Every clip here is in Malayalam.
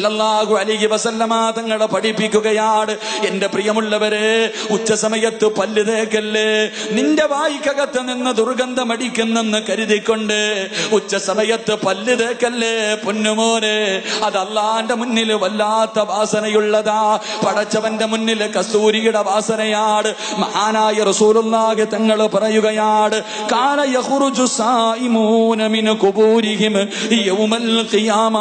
സല്ലല്ലാഹു അലൈഹി വസല്ലമ തങ്ങളെ പഠിപ്പിക്കുകയാണ്. എന്റെ പ്രിയമുള്ളവരെ, ഉച്ച സമയത്ത് പല്ല് തേക്കല്ലേ. നിന്റെ വായിക്കകത്ത് നിന്ന് ദുർഗന്ധമടിക്കുന്നെന്ന് കരുതിക്കൊണ്ട് ഉച്ച സമയത്ത് പല്ല് തേക്കല്ലേ പൊന്നുമോനെ. അത് അല്ലാഹുവിന്റെ മുന്നിൽ വല്ലാത്ത വാസനയുള്ളതാ. പടച്ചവന്റെ മുന്നിൽ കസ്തൂരിയുടെ വാസനയാണ്. മഹാനായ റസൂലുള്ളാഹി തങ്ങൾ പറയുകയാണ്, കാന യഖ്റുജു സായിമൂന മിൻ ഖുബൂരിഹിം യൗമൽ ഖിയാമ.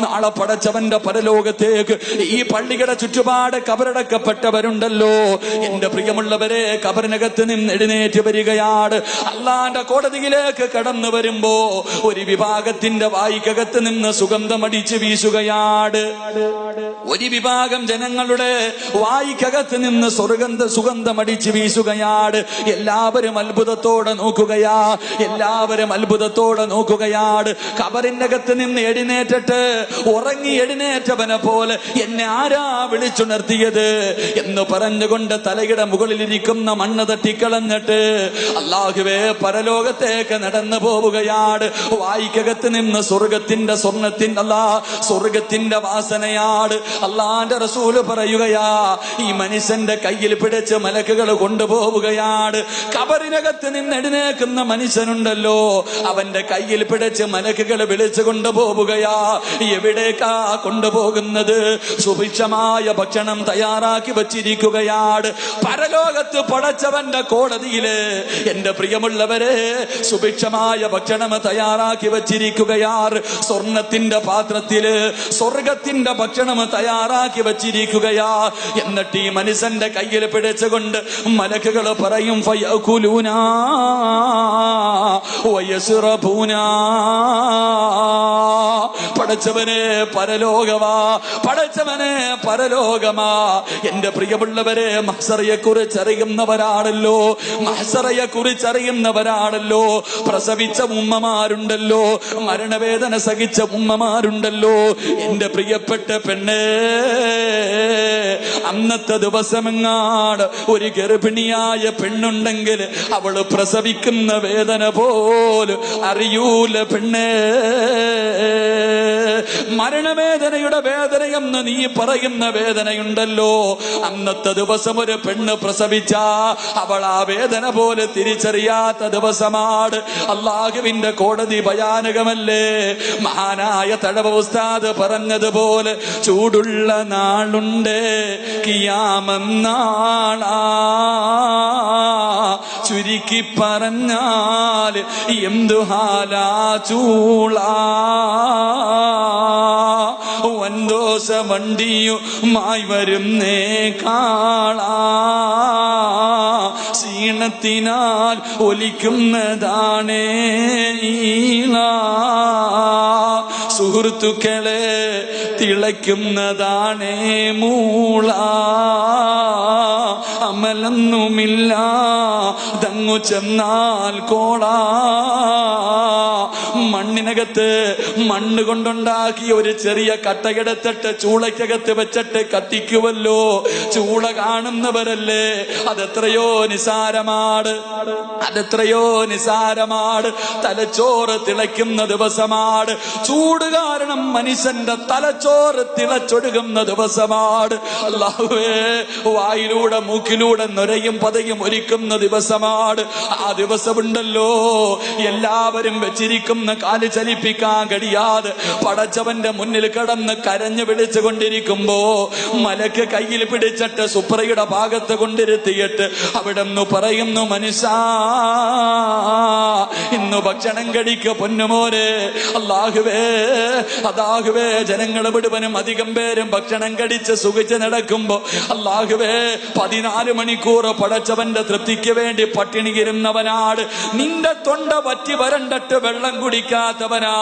നാളെ പടച്ചവന്റെ പരലോകത്തേക്ക് ഈ പള്ളിയുടെ ചുറ്റുപാട് കബറടക്കപ്പെട്ടവരുണ്ടല്ലോ. എന്റെ പ്രിയമുള്ളവരെ, കബറിനകത്ത് നിന്ന് എഴുന്നേറ്റ് വരികയാണ്. അള്ളാന്റെ കോടതിയിലേക്ക് കടന്നു വരുമ്പോ ഒരു വിഭാഗത്തിന്റെ വായിക്കകത്ത് നിന്ന് സുഗന്ധമടിച്ച് വീശുകയാണ്. ഒരു വിഭാഗം ജനങ്ങളുടെ വായിക്കകത്ത് നിന്ന് സുഗന്ധമടിച്ച് വീശുകയാണ്. എല്ലാവരും അത്ഭുതത്തോടെ നോക്കുകയാ. എല്ലാവരും അത്ഭുതത്തോടെ നോക്കുകയാണ്. കബറിനകത്ത് നിന്ന് എഴുന്നേറ്റിട്ട് ഉറങ്ങി എഴുന്നേറ്റവനെ പോലെ എന്നെ ആരാ വിളിച്ചുണർത്തിയത് എന്ന് പറഞ്ഞുകൊണ്ട് തലയുടെ മുകളിലിരിക്കുന്ന മണ്ണ് തട്ടിക്കളഞ്ഞിട്ട് അല്ലാഹുവേ പരലോകത്തേക്ക് നടന്നു പോവുകയാണ്. വായിക്കകത്ത് നിന്ന് സ്വർഗത്തിന്റെ വാസനയാണ്. അല്ലാഹുവിന്റെ റസൂല് പറയുകയാ, ഈ മനുഷ്യന്റെ കയ്യിൽ പിടിച്ച് മലക്കുകൾ കൊണ്ടുപോവുകയാണ്. കബറിനകത്ത് നിന്ന് എഴുന്നേക്കുന്ന മനുഷ്യനുണ്ടല്ലോ, അവന്റെ കയ്യിൽ പിടിച്ച് മലക്കുകൾ വിളിച്ചു കൊണ്ടുപോവുകയാ. എവിടേക്കാ കൊണ്ടുപോകുന്നത്? സുഭിക്ഷമായ ഭക്ഷണം തയ്യാറാക്കി വച്ചിരിക്കുകയാണ്. പരലോകത്ത് പടച്ചവന്റെ കോടതിയില് എന്റെ പ്രിയമുള്ളവരെ സുഭിക്ഷമായ ഭക്ഷണം തയ്യാറാക്കി വച്ചിരിക്കുകയാണ്. സ്വർണത്തിന്റെ പാത്രത്തില് സ്വർഗത്തിന്റെ ഭക്ഷണം തയ്യാറാക്കി വച്ചിരിക്കുകയാ. എന്നിട്ട് ഈ മനുഷ്യന്റെ കയ്യിൽ പിടിച്ചുകൊണ്ട് മലക്കുകൾ പറയും, ഫയകുലൂന വയസ്റബൂന. പടച്ചവനെ പരലോകമാ, പടച്ചവനെ പരലോകമാ. എന്റെ പ്രിയമുള്ളവരെ, മഹ്ശറയെ കുറിച്ച് അറിയുന്നവരാണല്ലോ, മഹ്ശറയെ കുറിച്ച് അറിയുന്നവരാണല്ലോ. പ്രസവിച്ച ഉമ്മമാരുണ്ടല്ലോ, മരണവേദന സഹിച്ച ഉമ്മമാരുണ്ടല്ലോ. എന്റെ പ്രിയപ്പെട്ട പെണ്ണേ, അന്നത്തെ ദിവസമെങ്ങാട് ഒരു ഗർഭിണിയായ പെണ്ണുണ്ടെങ്കിൽ അവള് പ്രസവിക്കുന്ന വേദന പോലും അറിയൂല പെണ്ണേ. മരണവേദനയുടെ വേദനയെന്ന് നീ പറയുന്ന വേദനയുണ്ടല്ലോ, അന്നത്തെ ദിവസം ഒരു പെണ്ണ് പ്രസവിച്ച അവൾ ആ വേദന പോലെ തിരിച്ചറിയാത്ത ദിവസമാണ്. അല്ലാഹുവിന്റെ കോടതി ഭയാനകമല്ലേ. മഹാനായ തഴവ ഉസ്താദ് പറഞ്ഞതുപോലെ ചൂടുള്ള നാളുണ്ട് കിയാമന്നാളാ. ചുരുക്കി പറഞ്ഞാൽ എന്തു ഹാലാ ചൂളാ. വൻദോഷ വണ്ടിയുമായി വരുന്നേ കാളാ. ക്ഷീണത്തിനാൽ ഒലിക്കുന്നതാണേ ഈള. സുഹൃത്തുക്കളെ തിളയ്ക്കുന്നതാണേ മൂള. അമലൊന്നുമില്ല തങ്ങു ചെന്നാൽ കോളാ. മണ്ണിനകത്ത് മണ്ണ് കൊണ്ടുണ്ടാക്കിയ ഒരു ചെറിയ കട്ടയെടുത്തിട്ട് ചൂളയ്ക്കകത്ത് വെച്ചിട്ട് കത്തിക്കുമല്ലോ. ചൂള കാണുന്നവരല്ലേ, അതെത്രയോ നിസാരമാണ്, അതെത്രയോ നിസാരമാണ്. തലച്ചോറ് തിളയ്ക്കുന്ന ദിവസമാണ്. ചൂട് കാരണം മനുഷ്യന്റെ തലച്ചോറ് തിളച്ചൊടുകുന്ന ദിവസമാണ്. അല്ലാഹുവേ, വായിലൂടെ മൂക്കിലൂടെ നൊരയും പതയും ഒരുക്കുന്ന ദിവസമാണ്. ആ ദിവസമുണ്ടല്ലോ, എല്ലാവരും വെച്ചിരിക്കുന്ന കാല് ചലിപ്പിക്കാൻ കഴിയാതെ പടച്ചവന്റെ മുന്നിൽ കടന്ന് കരഞ്ഞു വിളിച്ചു കൊണ്ടിരിക്കുമ്പോ മലക്ക് കയ്യിൽ പിടിച്ചിട്ട് സുപ്രയുടെ ഭാഗത്ത് കൊണ്ടിരുത്തിയിട്ട് അവിടെ നിന്ന് പറയുന്നു, മനുഷ്യ ഇന്ന് ഭക്ഷണം കഴിക്ക പൊന്നുമോനെ. അല്ലാഹുവേ, അല്ലാഹുവേ, ജനങ്ങൾ മുഴുവനും അധികം പേരും ഭക്ഷണം കഴിച്ച് സുഖിച്ച് നടക്കുമ്പോ അല്ലാഹുവേ 14 മണിക്കൂർ പടച്ചവന്റെ തൃപ്തിക്ക് വേണ്ടി പട്ടിണിയിരുന്നവനാണ്. നിന്റെ തൊണ്ട വറ്റി വരണ്ടിട്ട് വെള്ളം കുടിക്കാത്തവനാ.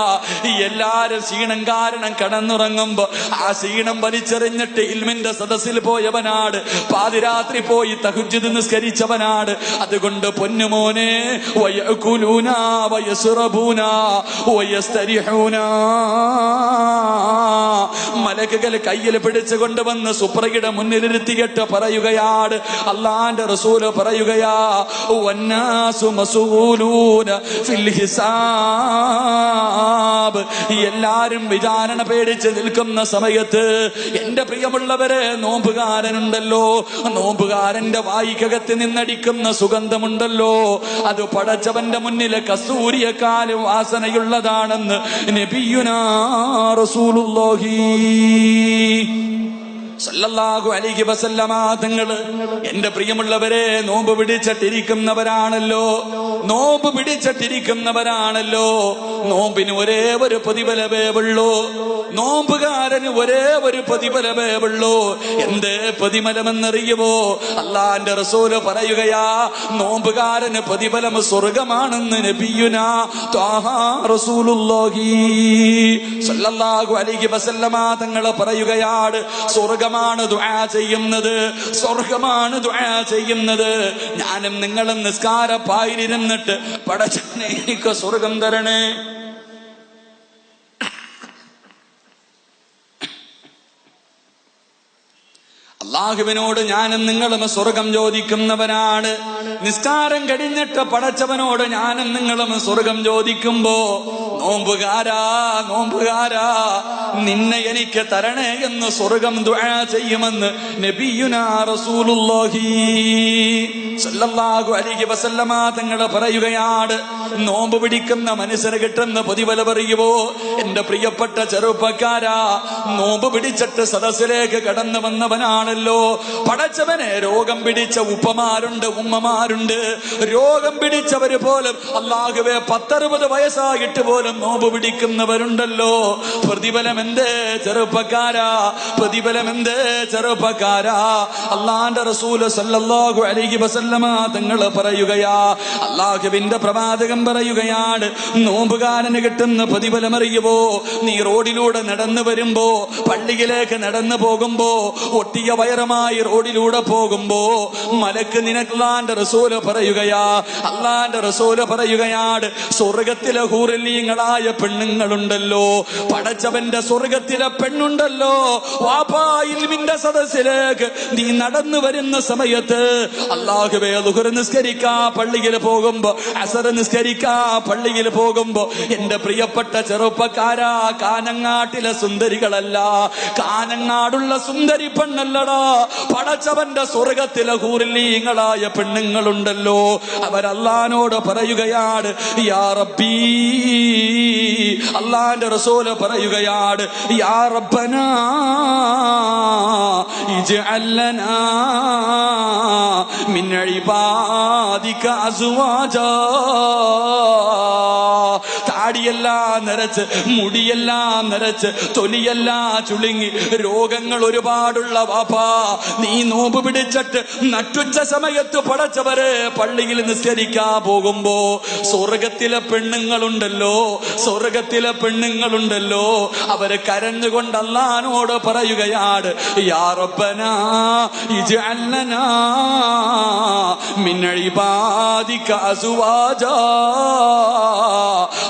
എല്ലാരും ക്ഷീണം കാരണം കടന്നുറങ്ങുമ്പോ ആ ക്ഷീണം വലിച്ചെറിഞ്ഞിട്ട് ഇൽമിന്റെ സദസ്സിൽ പോയവനാണ്. പാതിരാത്രി പോയി തഹജ്ജുദ് നിസ്കരിച്ചവനാണ്. അതുകൊണ്ട് പൊന്നുമോനെ, വയകുലൂന വയസ്റബൂന വയസ്തരിഹൂന. മലക്കുകൾ കയ്യിൽ പിടിച്ചു കൊണ്ടുവന്ന് സുപ്രയുടെ മുന്നിലിരുത്തിയിട്ട് പറയുകയാണ്, അല്ലാഹുവിന്റെ റസൂല് പറയുകയാ, വന്നാസു മസ്ഊലൂന ഫിൽ ഹിസാബ്. എല്ലാരും വിചാരണ പേടിച്ച് നിൽക്കുന്ന സമയത്ത് എന്റെ പ്രിയമുള്ളവരെ, നോമ്പുകാരനുണ്ടല്ലോ, നോമ്പുകാരന്റെ വായിക്കകത്ത് നിന്നടിക്കുന്ന സുഗന്ധമുണ്ടല്ലോ, അത് പടച്ചവന്റെ മുന്നിലെ കസ്തൂരിയെക്കാളും വാസനയുള്ളതാണെന്ന് നബിയുനാ റസൂലുള്ളാഹി സല്ലല്ലാഹു അലൈഹി വസല്ലമ തങ്ങള്. എന്റെ പ്രിയമുള്ളവരെ, നോമ്പ് പിടിച്ചിട്ടിരിക്കുന്നവരാണല്ലോ, നോമ്പ് പിടിച്ചിട്ടിരിക്കുന്നവരാണല്ലോ. നോമ്പിന് ഒരേ ഒരു പ്രതിഫലമേ ഉള്ളൂ, നോമ്പുകാരന് ഒരേ ഒരു പ്രതിഫലമേ ഉള്ളൂ. എന്ത് പ്രതിഫലമെന്നറിയുമോ? അല്ലാഹുവിന്റെ റസൂല് പറയുകയാ, നോമ്പുകാരന് പ്രതിഫലം സ്വർഗമാണെന്ന് നബിയുനാ ത്വാഹ റസൂലുള്ളാഹി സല്ലല്ലാഹു അലൈഹി വസല്ലമ തങ്ങൾ പറയുകയാണ്, സ്വർഗമാണ് ദുആ ചെയ്യുന്നത്, സ്വർഗമാണ് ദുആ ചെയ്യുന്നത്. ഞാനും നിങ്ങളും നിസ്കാരപ്പായിരിരുന്നിട്ട് പടച്ചവനെ എനിക്ക് സ്വർഗം തരണേ, അല്ലാഹുവിനോട് ഞാനും നിങ്ങളും സ്വർഗം ചോദിക്കുന്നവരാണ്. നിസ്കാരം കഴിഞ്ഞിട്ട് പടച്ചവനോട് ഞാനും നിങ്ങളും സ്വർഗം ചോദിക്കുമ്പോ, നോമ്പുകാരാ നോമ്പുകാരാ നിന്നെ എനിക്ക് തരണേ എന്ന് സ്വർഗം ദുആ ചെയ്യുമെന്ന് നബിയുനാ റസൂലുള്ളാഹി സല്ലല്ലാഹു അലൈഹി വസല്ലമ തങ്ങൾ പറയുകയാണ്. നോമ്പ് പിടിക്കുന്ന മനുഷ്യന് കിട്ടുന്ന പ്രതിഫലം അറിയുമോ? എന്റെ പ്രിയപ്പെട്ട ചെറുപ്പക്കാരാ, നോമ്പ് പിടിച്ചിട്ട് സദസ്സിലേക്ക് കടന്നു വന്നവനാണല്ലോ, പടച്ചവനെ രോഗം പിടിച്ച ഉപ്പമാരുണ്ട്, ഉമ്മമാരുണ്ട്, രോഗം പിടിച്ചവര് പോലും അല്ലാഹുവേ 10-60 വയസ്സായിട്ട് പോലും നോമ്പ് പിടിക്കുന്നവരുണ്ടല്ലോ. പ്രതിഫലം എന്തേ ചെറുപ്പക്കാരാ, പ്രതിഫലം എന്തേ ചെറുപ്പക്കാരാ? അല്ലാഹുവിന്റെ റസൂല് സല്ലല്ലാഹു അലൈഹി വസല്ലമ തങ്ങൾ പറയുകയാ, അല്ലാഹുവിന്റെ പ്രവാചകൻ പറയുകയാണ്, നോമ്പുകാരന് കിട്ടുന്ന പ്രതിഫലം അറിയുമോ? നീ റോഡിലൂടെ നടന്നു വരുമ്പോ, പള്ളിയിലേക്ക് നടന്നു പോകുമ്പോ, ഒട്ടിയ വയറുമായി റോഡിലൂടെ പോകുമ്പോ, മലക്ക് നിനക്ക് അല്ലാഹുവിന്റെ റസൂല് പറയുകയാ, അല്ലാഹുവിന്റെ റസൂല് പറയുകയാണ്, സ്വർഗത്തിലെ ഹൂറിലീങ്ങളായ പെണ്ണുങ്ങളുണ്ടല്ലോ, പടച്ചവന്റെ സ്വർഗത്തിലെ പെണ്ണുണ്ടല്ലോ, വാപ്പായിൽമിന്റെ സദസ്സിലേക്ക് നീ നടന്നു വരുന്ന സമയത്ത്, അല്ലാഹുവേ ളുഹർ നിസ്കരിക്കാ പള്ളിയിൽ പോകുമ്പോ, അസർ നിസ്കരിക്കാ പള്ളിയിൽ പോകുമ്പോ, എന്റെ പ്രിയപ്പെട്ട ചെറുപ്പക്കാരാ, കാനങ്ങാട്ടിലെ സുന്ദരികളല്ല, കാനങ്ങാടുള്ള സുന്ദരി പെണ്ണല്ലടാ, പടച്ചവന്റെ സ്വർഗത്തിലെ ഹൂറിലീങ്ങളായ പെണ്ണുങ്ങളുണ്ടല്ലോ, അവരല്ലാഹുവിനോട് പറയുകയാണ്, യാ റബ്ബീ, അല്ലാഹുവിന്റെ റസൂല് പറയുകയാണ്, യാ റബ്ബനാ ഇജ്അൽ ലനാ മിൻ ഇബാദിക അസ്വാജാ. താടിയെല്ലാം നരച്ച്, മുടിയെല്ലാം നരച്ച്, തൊലിയെല്ലാം ചുളുങ്ങി, രോഗങ്ങൾ ഒരുപാടുള്ള വാപ്പാ, നീ നോമ്പ് പിടിച്ചിട്ട് നട്ടുച്ച സമയത്ത് പടച്ചവരെ പള്ളിയിൽ നിസ്കരിക്കാൻ പോകുമ്പോ, സ്വർഗത്തിലെ പെണ്ണുങ്ങളുണ്ടല്ലോ, സ്വർഗത്തിലെ പെണ്ണുങ്ങളുണ്ടല്ലോ, അവര് കരഞ്ഞുകൊണ്ട് അല്ലാഹുവിനോട് പറയുകയാണ്, യാ റബ്ബനാ ഇജ്അൽ ലനാ മിൻ ഇബാദിക അസ്വാജാ.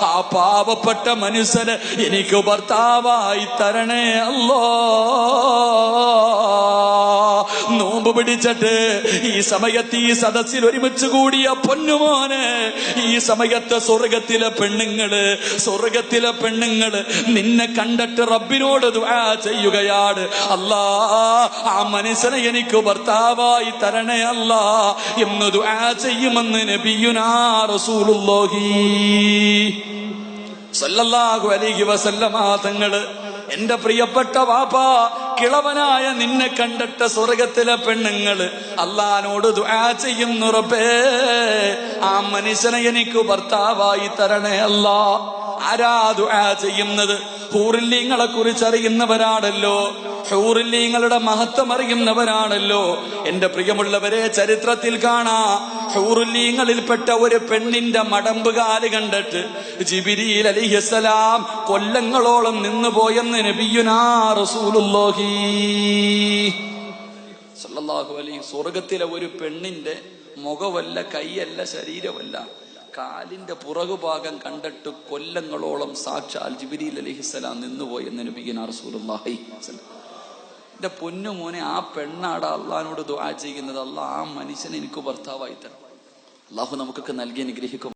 ആ പാവപ്പെട്ട മനുഷ്യന് എനിക്ക് ഭർത്താവായി തരണേ അല്ലാ. നോമ്പ് പിടിച്ചിട്ട് ഈ സമയത്ത് ഈ സദസ്സിൽ ഒരുമിച്ച് കൂടിയ പൊന്നുമോനെ, ഈ സമയത്ത് സ്വർഗത്തിലെ പെണ്ണുങ്ങള്, സ്വർഗത്തിലെ പെണ്ണുങ്ങള് നിന്നെ കണ്ടിട്ട് റബ്ബിനോട് ദുആ ചെയ്യുകയാണ്, അല്ലാ ആ മനുഷ്യനെ എനിക്ക് ഭർത്താവായി തരണേ അല്ലാ എന്ന് ദുആ ചെയ്യുമെന്ന് നബിയുനാ റസൂലുള്ളാഹി സല്ലല്ലാഹു അലൈഹി വസല്ലമ തങ്ങള്. എന്റെ പ്രിയപ്പെട്ട വാപ്പാ, കിളവനായ നിന്നെ കണ്ടിട്ട് സ്വർഗത്തിലെ പെണ്ണുങ്ങള് അല്ലാഹുവിനോട് ദുആ ചെയ്യുന്നു, റബ്ബേ ആ മനുഷ്യനെ എനിക്ക് ഭർത്താവായി തരണേ അല്ലാ. ആരാ ദുആ ചെയ്യുന്നത്? ഹൂറില്ലീങ്ങളെ കുറിച്ച് അറിയുന്നവരാണല്ലോ, ഹൂറില്ലീങ്ങളുടെ മഹത്വം അറിയുന്നവരാണല്ലോ. എന്റെ പ്രിയമുള്ളവരെ, ചരിത്രത്തിൽ കാണാ, ഹൂറില്ലീങ്ങളിൽപ്പെട്ട ഒരു പെണ്ണിന്റെ മടമ്പുകാല് കണ്ടിട്ട് ജിബ്രീൽ അലൈഹിസ്സലാം കൊല്ലങ്ങളോളം നിന്നുപോയെന്ന് നബിയുനാ റസൂലുള്ളാഹി സല്ലല്ലാഹു അലൈഹി. സ്വർഗത്തിലെ ഒരു പെണ്ണിന്റെ മുഖമല്ല, കൈയല്ല, ശരീരമല്ല, കാലിന്റെ പുറകുഭാഗം കണ്ടിട്ട് കൊല്ലങ്ങളോളം സാക്ഷാൽ ജിബ്രീൽ അലൈഹിസ്സലാം നിന്നുപോയെന്ന് നബിയുനാ റസൂലുള്ളാഹി. എന്റെ പൊന്നുമോനെ, ആ പെണ്ണാടാ അള്ളാഹിനോട് ദുആ ചെയ്യുന്നത്, അല്ലാ ആ മനുഷ്യനെ എനിക്ക് ഭർത്താവായി തരണം. അള്ളാഹു നമുക്കൊക്കെ നൽകി അനുഗ്രഹിക്കും.